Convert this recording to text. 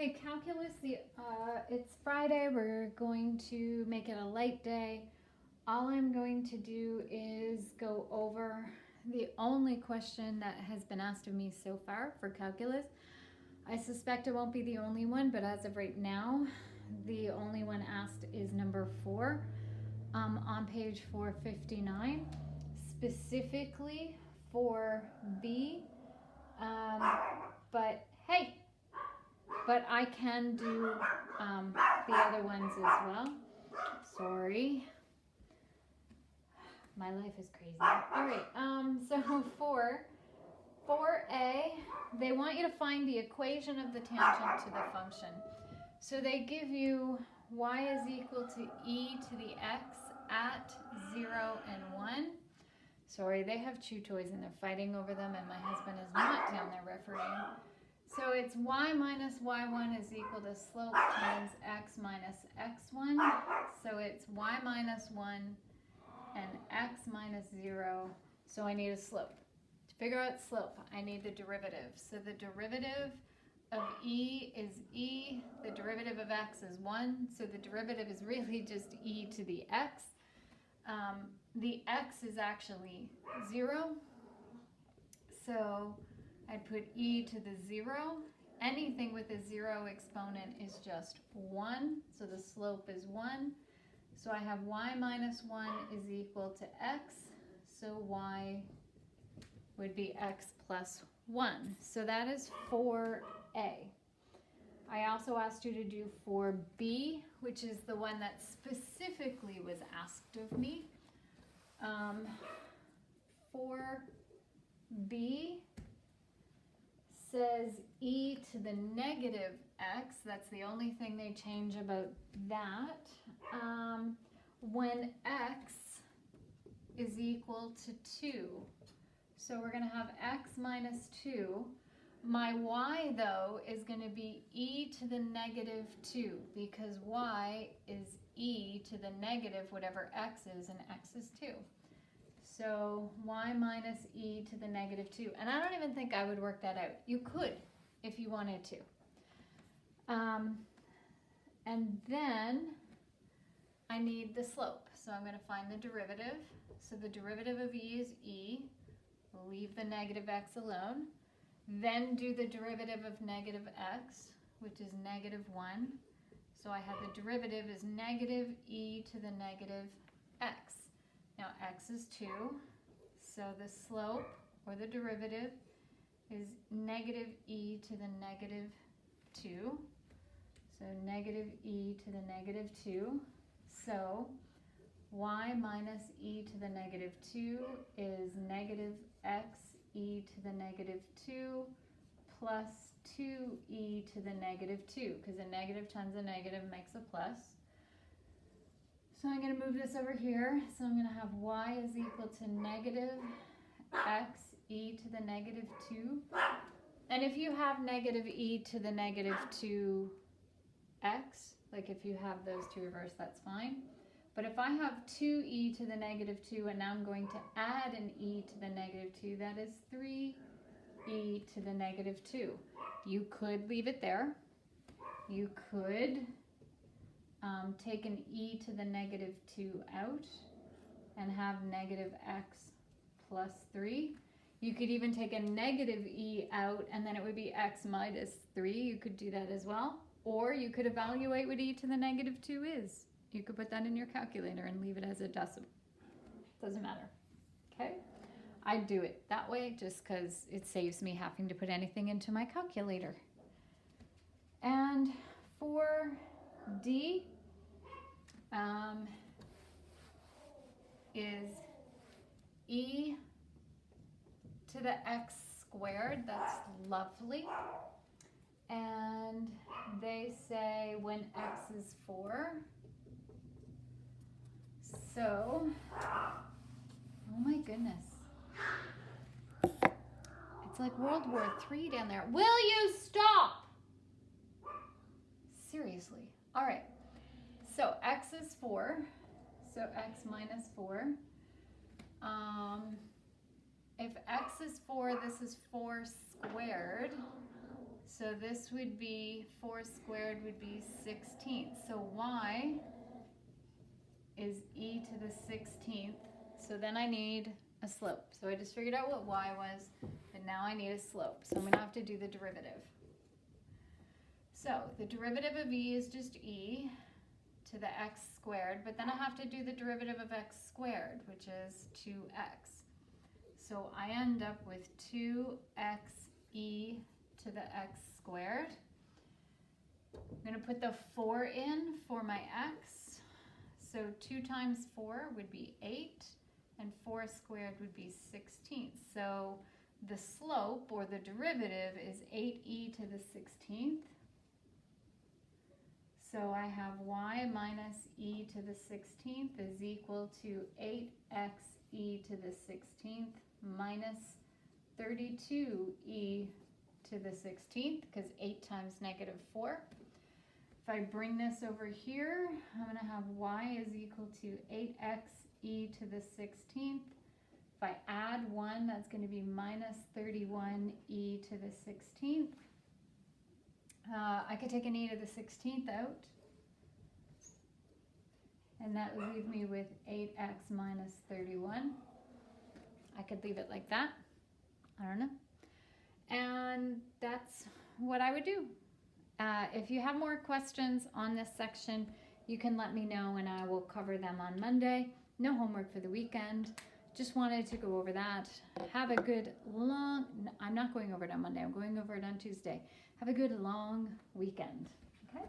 Okay, calculus, it's Friday. We're going to make it a light day. All I'm going to do is go over the only question that has been asked of me so far for calculus. I suspect it won't be the only one, but as of right now, the only one asked is number 4 on page 459, specifically for B. But hey, but I can do the other ones as well. Sorry. My life is crazy. All right, so for 4a, they want you to find the equation of the tangent to the function. So they give you y is equal to e to the x at 0 and 1. Sorry, they have chew toys and they're fighting over them, and my husband is not down there refereeing. So it's y minus y1 is equal to slope times x minus x1. So it's y minus 1 and x minus 0. So I need a slope. To figure out slope, I need the derivative. So the derivative of e is e. The derivative of x is 1. So the derivative is really just e to the x. The x is actually 0. So I'd put e to the 0. Anything with a 0 exponent is just 1. So the slope is 1. So I have y minus 1 is equal to x. So y would be x plus 1. So that is 4a. I also asked you to do 4b, which is the one that specifically was asked of me. 4b says e to the negative x. That's the only thing they change about that. When x is equal to 2. So we're going to have x minus 2. My y, though, is going to be e to the negative 2 because y is e to the negative whatever x is, and x is 2. So y minus e to the negative 2. And I don't even think I would work that out. You could if you wanted to. And then I need the slope. So I'm going to find the derivative. So the derivative of e is e. We'll leave the negative x alone. Then do the derivative of negative x, which is negative 1. So I have the derivative is negative e to the negative x. Now x is 2, so the slope, or the derivative, is negative e to the negative 2. So negative e to the negative 2. So y minus e to the negative 2 is negative x e to the negative 2 plus 2e to the negative 2, because a negative times a negative makes a plus. So I'm going to move this over here. So I'm going to have y is equal to negative x e to the negative 2. And if you have negative e to the negative 2x, like if you have those two reversed, that's fine. But if I have 2e to the negative 2 and now I'm going to add an e to the negative 2, that is 3e to the negative 2. You could leave it there. You could take an e to the negative 2 out and have negative x plus 3. You could even take a negative e out and then it would be x minus 3. You could do that as well. Or you could evaluate what e to the negative 2 is. You could put that in your calculator and leave it as a decimal. Doesn't matter. Okay? I do it that way just because it saves me having to put anything into my calculator. And for D is e to the x squared. That's lovely. And they say when x is 4. So, oh my goodness. It's like World War III down there. Will you stop? Seriously. All right. So x is 4. So x minus 4. If x is 4, this is 4 squared. So this would be 4 squared would be 16th. So y is e to the 16th. So then I need a slope. So I just figured out what y was, but now I need a slope. So I'm going to have to do the derivative. So the derivative of e is just e to the x squared, but then I have to do the derivative of x squared, which is 2x. So I end up with 2xe to the x squared. I'm going to put the 4 in for my x. So 2 times 4 would be 8, and 4 squared would be 16. So the slope, or the derivative, is 8e to the 16th. So I have y minus e to the 16th is equal to 8xe to the 16th minus 32e to the 16th, because 8 times negative 4. If I bring this over here, I'm going to have y is equal to 8xe to the 16th. If I add 1, that's going to be minus 31e to the 16th. I could take an e to the 16th out, and that would leave me with 8x minus 31. I could leave it like that. I don't know. And that's what I would do. If you have more questions on this section, you can let me know and I will cover them on Monday. No homework for the weekend. Just wanted to go over that. Have a good long, I'm not going over it on Monday, I'm going over it on Tuesday. Have a good long weekend, okay?